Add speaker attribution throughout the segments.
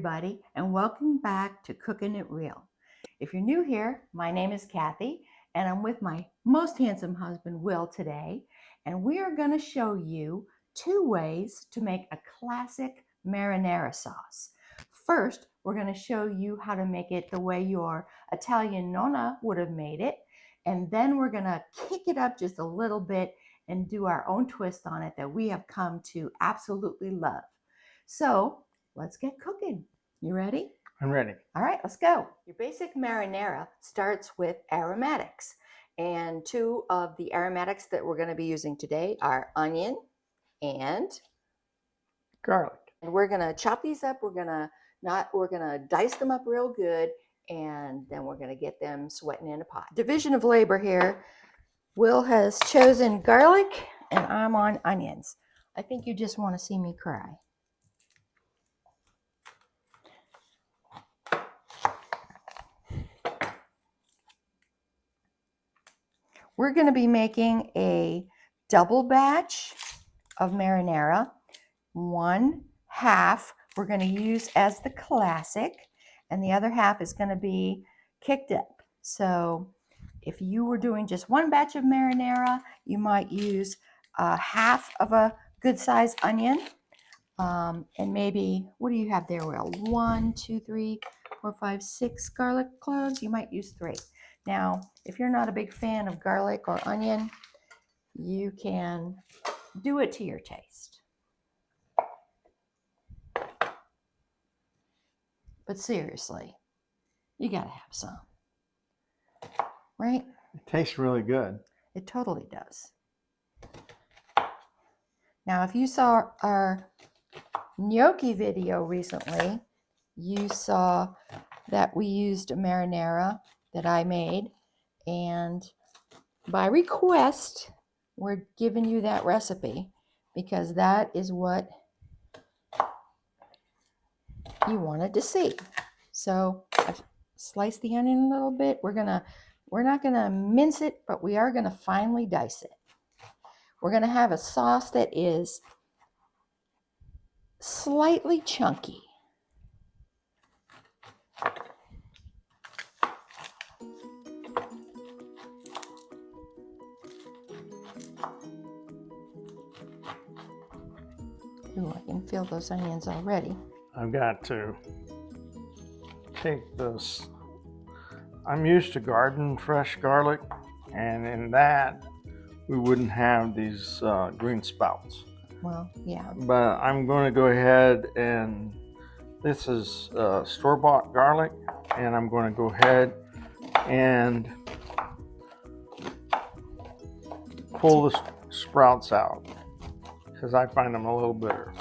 Speaker 1: everybody, and welcome back to Cooking It Real. If you're new here, my name is Kathy, and I'm with my most handsome husband, Will, today, and we are going to show you 2 ways to make a classic marinara sauce. First, we're going to show you how to make it the way your Italian Nona would have made it, and then we're going to kick it up just a little bit and do our own twist on it that we have come to absolutely love. So, let's get cooking. You ready?
Speaker 2: I'm ready.
Speaker 1: All right, let's go. Your basic marinara starts with aromatics. And 2 of the aromatics that we're going to be using today are onion and
Speaker 2: Garlic.
Speaker 1: And we're going to chop these up. We're going to dice them up real good, and then we're going to get them sweating in a pot. Division of labor here. Will has chosen garlic and I'm on onions. I think you just want to see me cry. We're going to be making a double batch of marinara. 1/2 we're going to use as the classic, and the other half is going to be kicked up. So if you were doing just 1 batch of marinara, you might use 1/2 of a good sized onion, and maybe, what do you have there, Will? 1, 2, 3, 4, 5, 6 garlic cloves. You might use 3. Now, if you're not a big fan of garlic or onion, you can do it to your taste. But seriously, you gotta have some, right?
Speaker 2: It tastes really good.
Speaker 1: It totally does. Now, if you saw our gnocchi video recently, you saw that we used a marinara that I made, and by request, we're giving you that recipe because that is what you wanted to see. So I've sliced the onion a little bit. We're not gonna mince it, but we are gonna finely dice it. We're gonna have a sauce that is slightly chunky. Ooh, I can feel those onions already.
Speaker 2: I've got to take this. I'm used to garden fresh garlic, and in that we wouldn't have these green sprouts.
Speaker 1: Well, yeah.
Speaker 2: But I'm going to go ahead, and this is store-bought garlic, and I'm going to go ahead and pull the sprouts out because I find them a little bitter.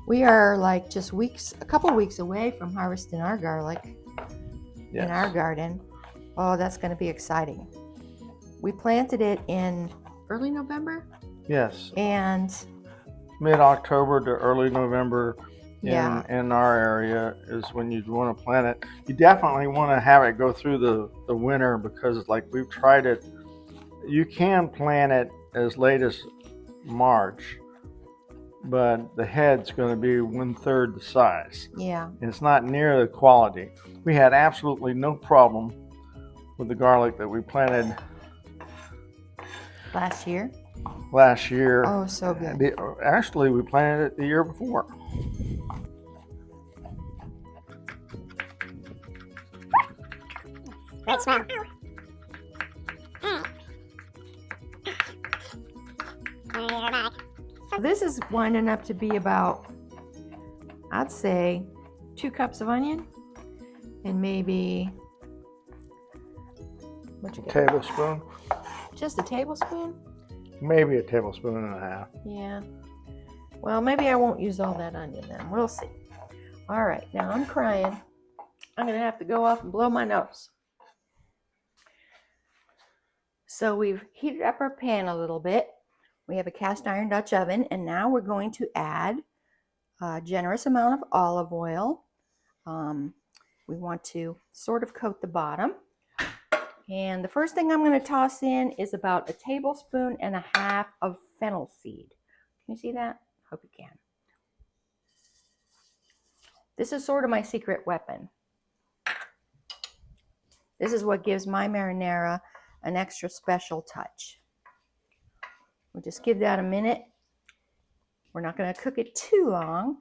Speaker 1: We are like just a couple weeks away from harvesting our garlic in our garden. Oh, that's going to be exciting. We planted it in early November?
Speaker 2: Yes.
Speaker 1: And
Speaker 2: mid-October to early November
Speaker 1: yeah,
Speaker 2: in our area is when you want to plant it. You definitely want to have it go through the winter because, like, we've tried it. You can plant it as late as March, but the head's going to be 1/3 the size.
Speaker 1: Yeah.
Speaker 2: And it's not near the quality. We had absolutely no problem with the garlic that we planted
Speaker 1: Last year.
Speaker 2: Oh,
Speaker 1: so good.
Speaker 2: Actually, we planted it the year before.
Speaker 3: Good smell.
Speaker 1: This is winding up to be about, I'd say, 2 cups of onion and maybe, what you got?
Speaker 2: Tablespoon.
Speaker 1: Just a tablespoon?
Speaker 2: Maybe a tablespoon and a half.
Speaker 1: Yeah. Well, maybe I won't use all that onion then. We'll see. All right. Now I'm crying. I'm going to have to go off and blow my nose. So we've heated up our pan a little bit. We have a cast iron Dutch oven, and now we're going to add a generous amount of olive oil. We want to sort of coat the bottom. And the first thing I'm going to toss in is about 1.5 tablespoons of fennel seed. Can you see that? Hope you can. This is sort of my secret weapon. This is what gives my marinara an extra special touch. We'll just give that a minute. We're not going to cook it too long.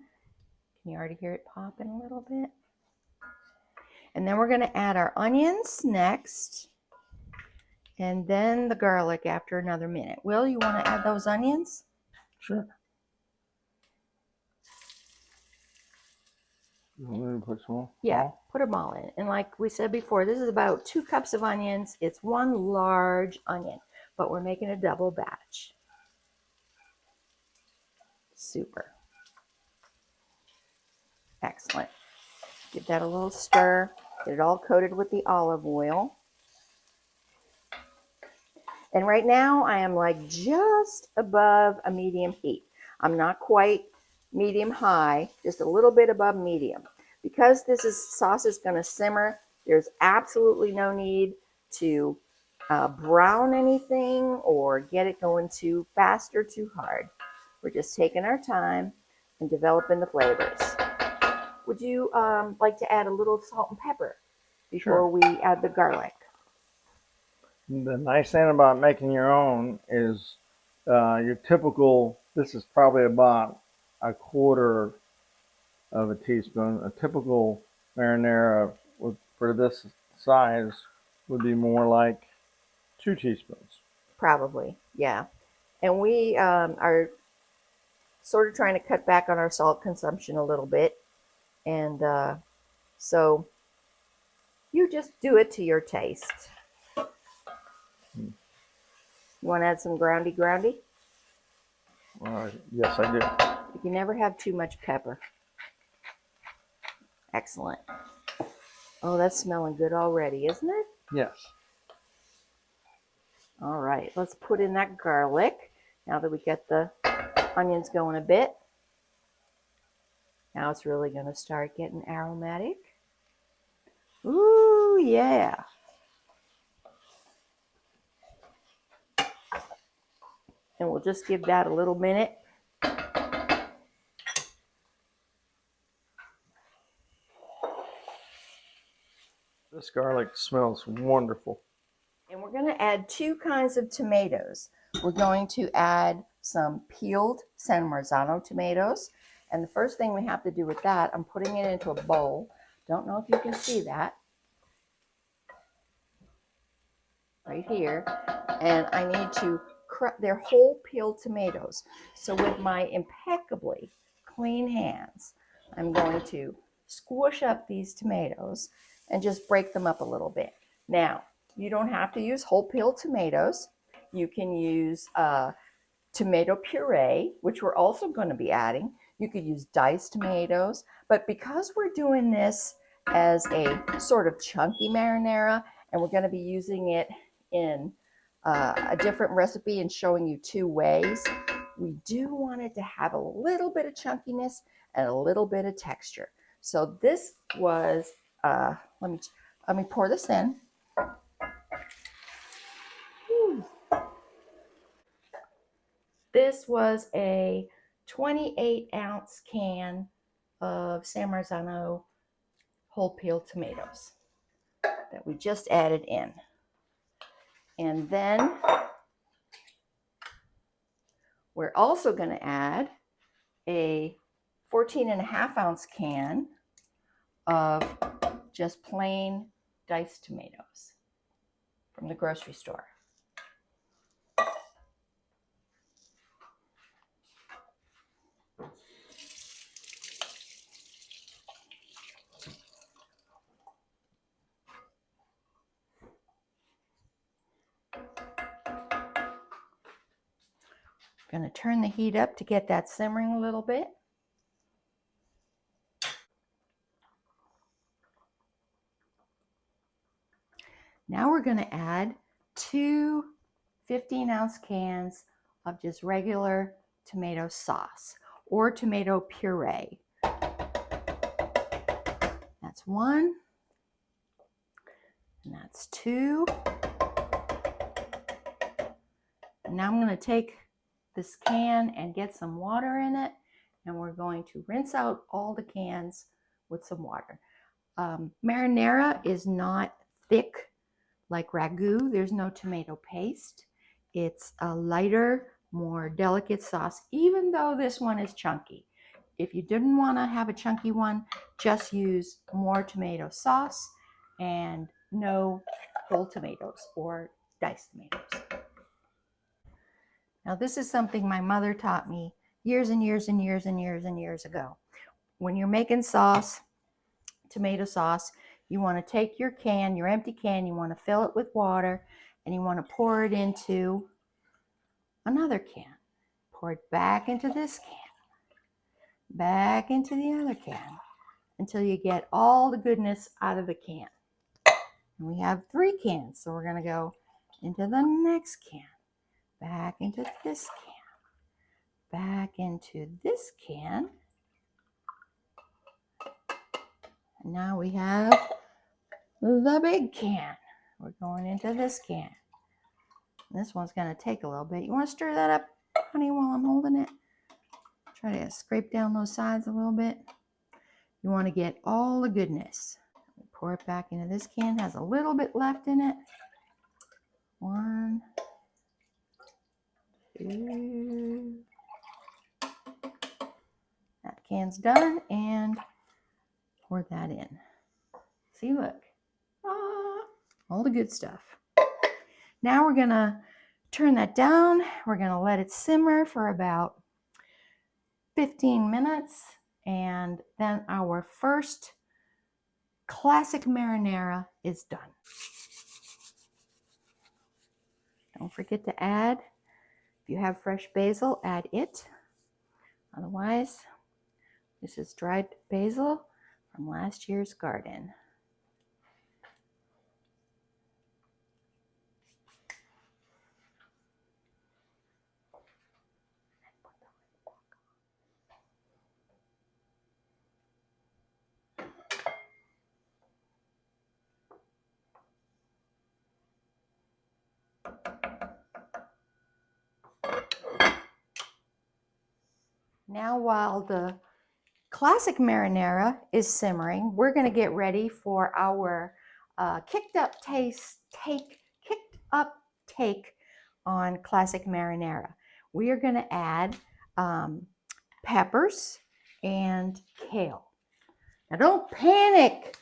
Speaker 1: Can you already hear it popping a little bit? And then we're going to add our onions next, and then the garlic after another minute. Will, you want to add those onions?
Speaker 2: Sure. You want me to put some more?
Speaker 1: Yeah, put them all in. And like we said before, this is about 2 cups of onions. It's 1 large onion, but we're making a double batch. Super. Excellent. Give that a little stir. Get it all coated with the olive oil. And right now I am like just above a medium heat. I'm not quite medium high, just a little bit above medium. Because sauce is going to simmer, there's absolutely no need to brown anything or get it going too fast or too hard. We're just taking our time and developing the flavors. Would you like to add a little salt and pepper before we add the garlic?
Speaker 2: The nice thing about making your own is your typical, this is probably about 1/4 of a teaspoon. A typical marinara for this size would be more like 2 teaspoons.
Speaker 1: Probably, yeah. And we are sort of trying to cut back on our salt consumption a little bit. And so you just do it to your taste. You want to add some groundy?
Speaker 2: Yes, I do.
Speaker 1: You can never have too much pepper. Excellent. Oh, that's smelling good already, isn't it?
Speaker 2: Yes.
Speaker 1: All right, let's put in that garlic now that we get the onions going a bit. Now it's really going to start getting aromatic. Ooh, yeah. And we'll just give that a little minute.
Speaker 2: This garlic smells wonderful.
Speaker 1: And we're going to add 2 kinds of tomatoes. We're going to add some peeled San Marzano tomatoes. And the first thing we have to do with that, I'm putting it into a bowl. Don't know if you can see that. Right here. And I need to they're whole peeled tomatoes. So with my impeccably clean hands, I'm going to squish up these tomatoes and just break them up a little bit. Now, you don't have to use whole peeled tomatoes. You can use tomato puree, which we're also going to be adding. You could use diced tomatoes, but because we're doing this as a sort of chunky marinara, and we're going to be using it in a different recipe and showing you 2 ways, we do want it to have a little bit of chunkiness and a little bit of texture. So this was, let me pour this in. This was a 28-ounce can of San Marzano whole peeled tomatoes that we just added in. And then we're also going to add a 14.5-ounce can of just plain diced tomatoes from the grocery store. Going to turn the heat up to get that simmering a little bit. Now we're going to add 2 15-ounce cans of just regular tomato sauce or tomato puree. That's 1, and that's 2. And now I'm going to take this can and get some water in it, and we're going to rinse out all the cans with some water. Marinara is not thick like ragu. There's no tomato paste. It's a lighter, more delicate sauce, even though this one is chunky. If you didn't want to have a chunky one, just use more tomato sauce and no whole tomatoes or diced tomatoes. Now, this is something my mother taught me years and years and years and years and years ago. When you're making sauce, tomato sauce, you want to take your can, your empty can, you want to fill it with water, and you want to pour it into another can. Pour it back into this can, back into the other can, until you get all the goodness out of the can. And we have 3 cans, so we're going to go into the next can, back into this can, back into this can. And now we have the big can. We're going into this can. This one's going to take a little bit. You want to stir that up, honey, while I'm holding it? Try to scrape down those sides a little bit. You want to get all the goodness. Pour it back into this can. It has a little bit left in it. 1, 2. That can's done, and pour that in. See, look. All the good stuff. Now we're going to turn that down. We're going to let it simmer for about 15 minutes, and then our first classic marinara is done. Don't forget to add, if you have fresh basil, add it. Otherwise, this is dried basil from last year's garden. Now, while the classic marinara is simmering, we're going to get ready for our kicked up take on classic marinara. We are going to add peppers and kale. Now, don't panic.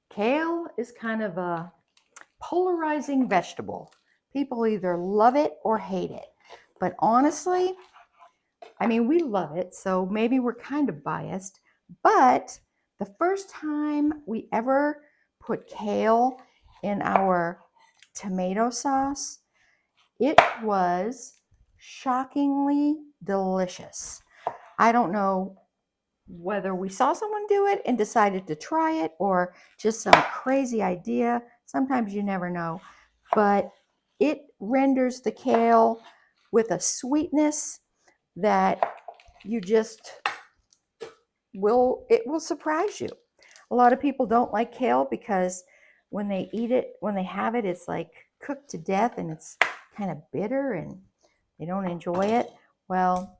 Speaker 1: Kale is kind of a polarizing vegetable. People either love it or hate it. But honestly, I mean, we love it, so maybe we're kind of biased. But the first time we ever put kale in our tomato sauce, it was shockingly delicious. I don't know whether we saw someone do it and decided to try it or just some crazy idea. Sometimes you never know. But it renders the kale with a sweetness that you just it will surprise you. A lot of people don't like kale because when they eat it, when they have it, it's like cooked to death and it's kind of bitter and they don't enjoy it. Well,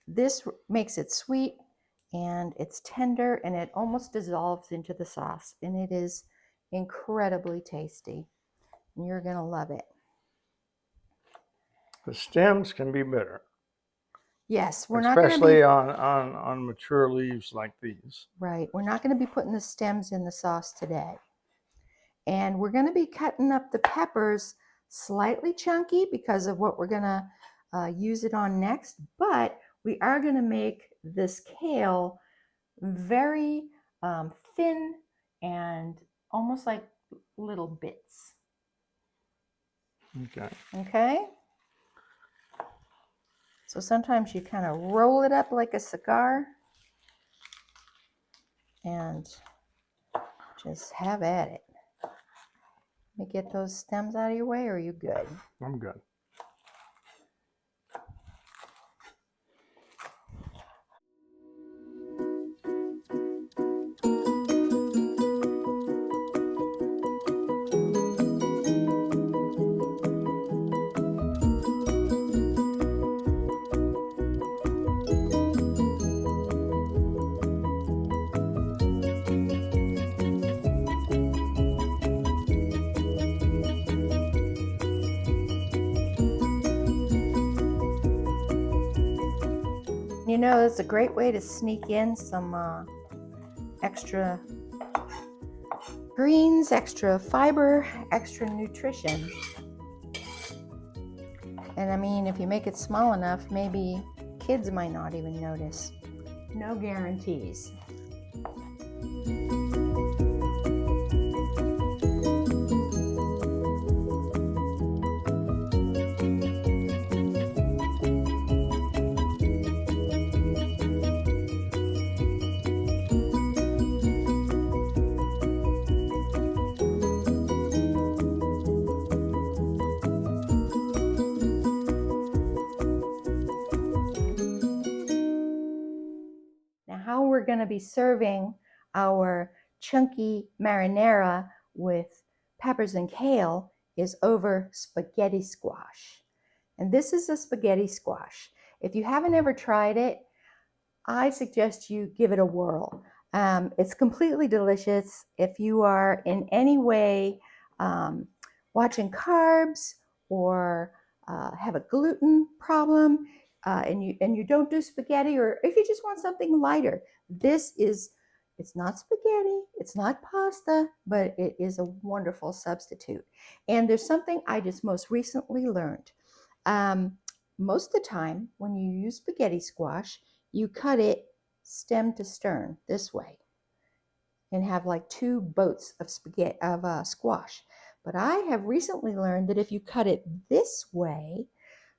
Speaker 1: this makes it sweet and it's tender and it almost dissolves into the sauce, and it is incredibly tasty. And you're going to love it.
Speaker 2: The stems can be bitter.
Speaker 1: Yes, we're not going to
Speaker 2: especially on mature leaves like these.
Speaker 1: Right, we're not going to be putting the stems in the sauce today. And we're going to be cutting up the peppers slightly chunky because of what we're going to use it on next. But we are going to make this kale very thin and almost like little bits.
Speaker 2: Okay.
Speaker 1: Okay? So sometimes you kind of roll it up like a cigar and just have at it. Let me get those stems out of your way, or are you good?
Speaker 2: I'm good.
Speaker 1: know, it's a great way to sneak in some extra greens, extra fiber, extra nutrition. And I mean, if you make it small enough, maybe kids might not even notice. No guarantees. Now, how we're going to be serving our chunky marinara with peppers and kale is over spaghetti squash. And this is a spaghetti squash. If you haven't ever tried it, I suggest you give it a whirl. It's completely delicious. If you are in any way watching carbs or have a gluten problem, and you don't do spaghetti, or if you just want something lighter, it's not spaghetti, it's not pasta, but it is a wonderful substitute. And there's something I just most recently learned. Most of the time when you use spaghetti squash, you cut it stem to stern this way and have like two boats of squash. But I have recently learned that if you cut it this way,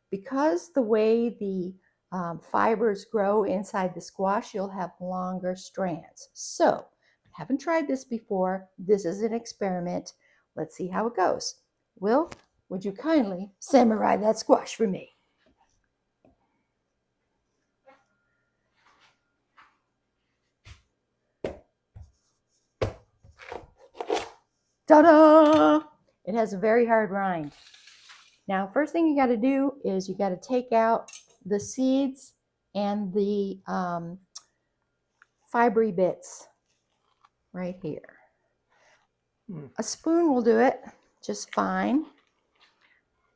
Speaker 1: because the way the fibers grow inside the squash, you'll have longer strands. So, haven't tried this before. This is an experiment. Let's see how it goes. Will, would you kindly samurai that squash for me? Ta-da! It has a very hard rind. Now, first thing you got to do is you got to take out the seeds and the fibery bits right here. A spoon will do it just fine.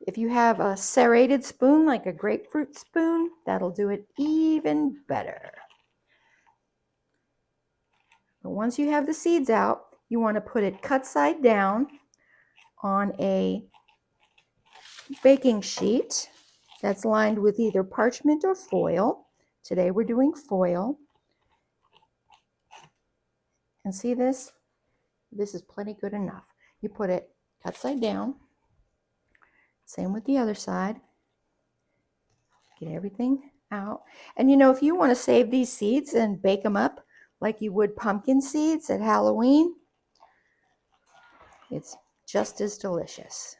Speaker 1: If you have a serrated spoon, like a grapefruit spoon, that'll do it even better. But once you have the seeds out, you want to put it cut side down on a baking sheet that's lined with either parchment or foil. Today we're doing foil. And see this? This is plenty good enough. You put it cut side down. Same with the other side. Get everything out. And you know, if you want to save these seeds and bake them up like you would pumpkin seeds at Halloween, it's just as delicious.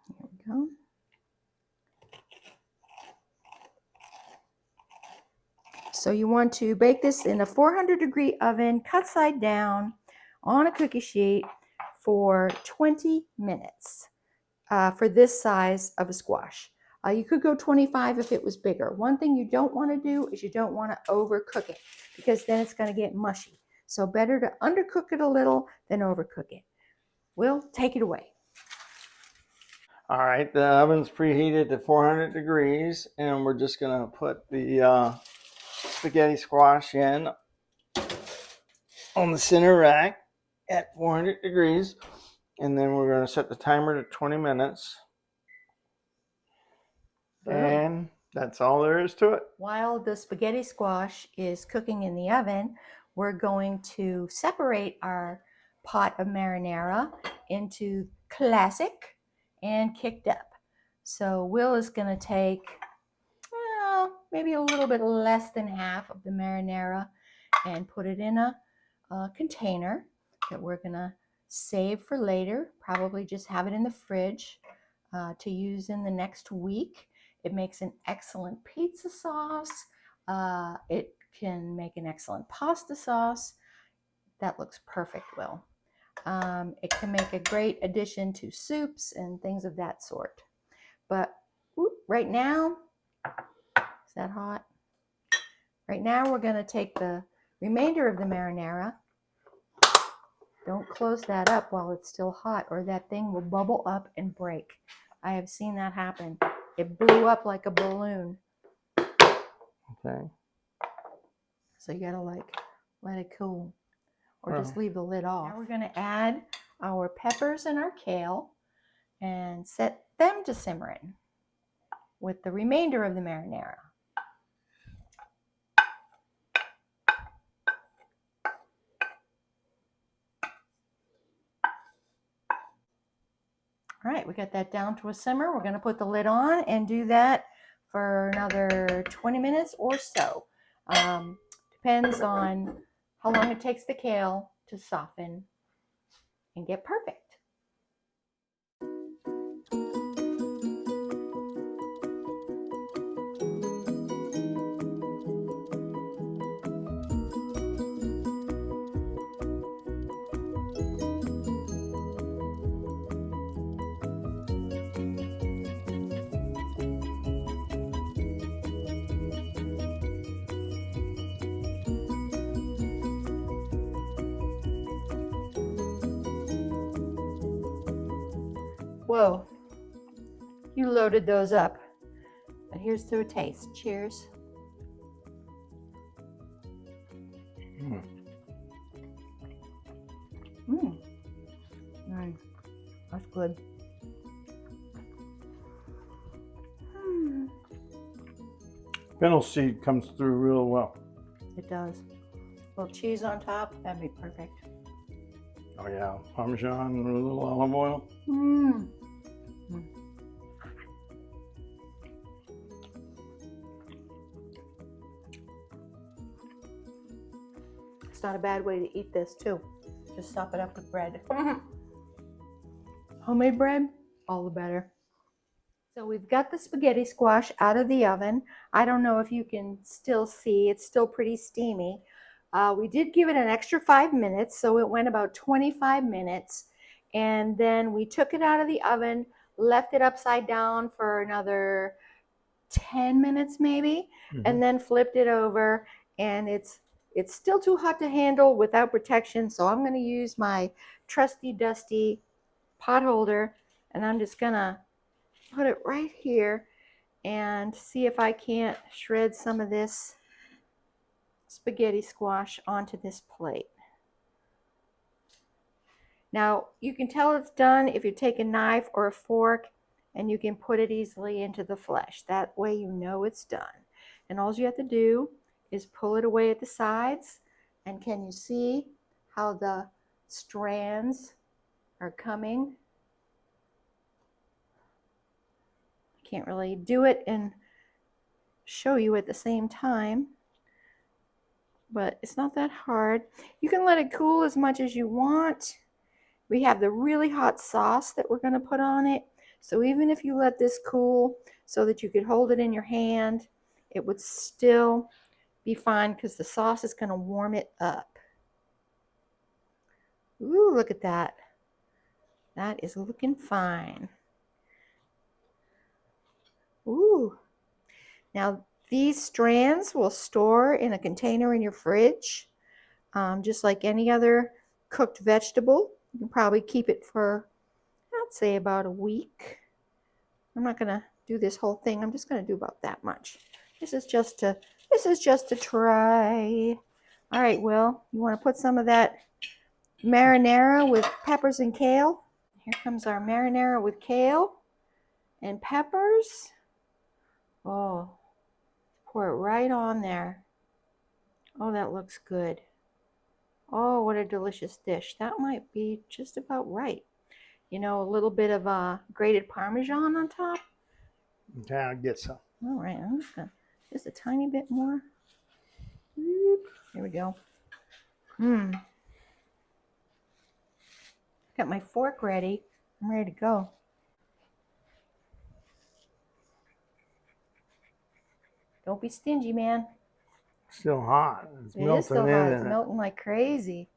Speaker 1: Here we go. So you want to bake this in a 400-degree oven, cut side down on a cookie sheet for 20 minutes for this size of a squash. You could go 25 if it was bigger. One thing you don't want to do is you don't want to overcook it, because then it's going to get mushy. So better to undercook it a little than overcook it. Will, take it away.
Speaker 2: All right, the oven's preheated to 400 degrees, and we're just going to put the spaghetti squash in on the center rack at 400 degrees, and then we're going to set the timer to 20 minutes. And that's all there is to it.
Speaker 1: While the spaghetti squash is cooking in the oven, we're going to separate our pot of marinara into classic and kicked up. So Will is going to take maybe a little bit less than half of the marinara and put it in a container that we're going to save for later. Probably just have it in the fridge to use in the next week. It makes an excellent pizza sauce. It can make an excellent pasta sauce. That looks perfect, Will. It can make a great addition to soups and things of that sort. But right now, is that hot? Right now we're going to take the remainder of the marinara. Don't close that up while it's still hot, or that thing will bubble up and break. I have seen that happen. It blew up like a balloon.
Speaker 2: Okay.
Speaker 1: So you gotta like let it cool, or just leave the lid off. Now we're gonna add our peppers and our kale and set them to simmering with the remainder of the marinara. All right, we got that down to a simmer. We're gonna put the lid on and do that for another 20 minutes or so. Depends on how long it takes the kale to soften and get perfect. Whoa, you loaded those up. But here's to a taste. Cheers. That's good.
Speaker 2: Fennel seed comes through real well.
Speaker 1: It does. A little cheese on top, that'd be perfect.
Speaker 2: Oh yeah, Parmesan with a little olive oil.
Speaker 1: It's not a bad way to eat this too. Just sop it up with bread. Homemade bread, all the better. So we've got the spaghetti squash out of the oven. I don't know if you can still see, it's still pretty steamy. We did give it an extra 5 minutes, so it went about 25 minutes. And then we took it out of the oven, left it upside down for another 10 minutes maybe, and then flipped it over. And it's still too hot to handle without protection, so I'm going to use my trusty dusty pot holder, and I'm just going to put it right here and see if I can't shred some of this spaghetti squash onto this plate. Now you can tell it's done if you take a knife or a fork and you can put it easily into the flesh. That way you know it's done. And all you have to do is pull it away at the sides. And can you see how the strands are coming? I can't really do it and show you at the same time, but it's not that hard. You can let it cool as much as you want. We have the really hot sauce that we're going to put on it. So even if you let this cool so that you could hold it in your hand, it would still be fine because the sauce is going to warm it up. Ooh, look at that. That is looking fine. Ooh. Now these strands will store in a container in your fridge, just like any other cooked vegetable. You can probably keep it for, I'd say, about a week. I'm not going to do this whole thing. I'm just going to do about that much. This is just to try. All right, Will, you want to put some of that marinara with peppers and kale? Here comes our marinara with kale and peppers. Oh, pour it right on there. Oh, that looks good. Oh, what a delicious dish. That might be just about right. You know, a little bit of grated Parmesan on top.
Speaker 2: Okay, I'll get some.
Speaker 1: All right, I'm just going to, just a tiny bit more. Here we go. Got my fork ready. I'm ready to go. Don't be stingy, man.
Speaker 2: Still hot. It's
Speaker 1: It
Speaker 2: melting
Speaker 1: is still
Speaker 2: in
Speaker 1: hot. It's
Speaker 2: it.
Speaker 1: melting like crazy.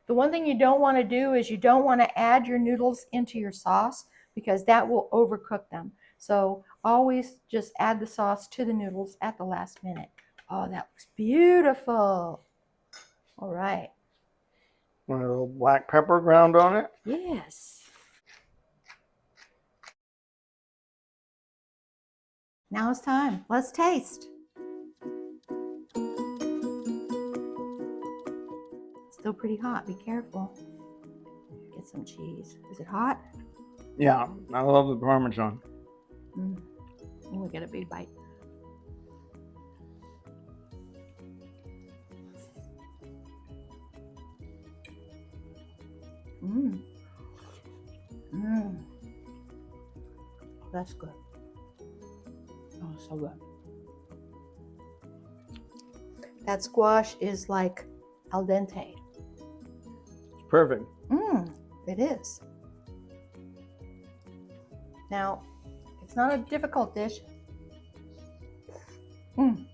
Speaker 1: The one thing you don't want to do is you don't want to add your noodles into your sauce because that will overcook them. So always just add the sauce to the noodles at the last minute. Oh, that looks beautiful. All right.
Speaker 2: Want a little black pepper ground on it?
Speaker 1: Yes. Now it's time. Let's taste. Still pretty hot. Be careful. Get some cheese. Is it hot?
Speaker 2: Yeah, I love the Parmesan.
Speaker 1: We get a big bite. That's good. Oh, so good. That squash is like al dente.
Speaker 2: It's perfect.
Speaker 1: It is. Now, it's not a difficult dish. And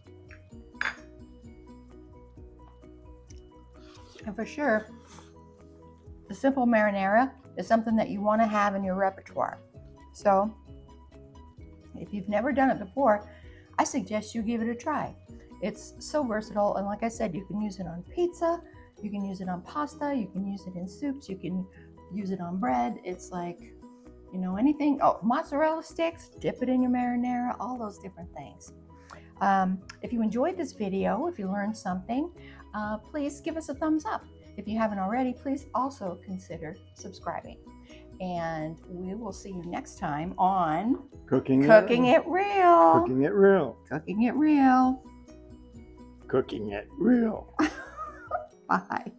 Speaker 1: for sure, the simple marinara is something that you want to have in your repertoire. So, if you've never done it before, I suggest you give it a try. It's so versatile, and like I said, you can use it on pizza, you can use it on pasta, you can use it in soups, you can use it on bread. It's like, you know, anything. Oh, mozzarella sticks, dip it in your marinara, all those different things. If you enjoyed this video, if you learned something, please give us a thumbs up. If you haven't already, please also consider subscribing. And we will see you next time on
Speaker 2: Cooking
Speaker 1: it real.
Speaker 2: Cooking it real.
Speaker 1: Cooking it real.
Speaker 2: Cooking it real.
Speaker 1: Bye.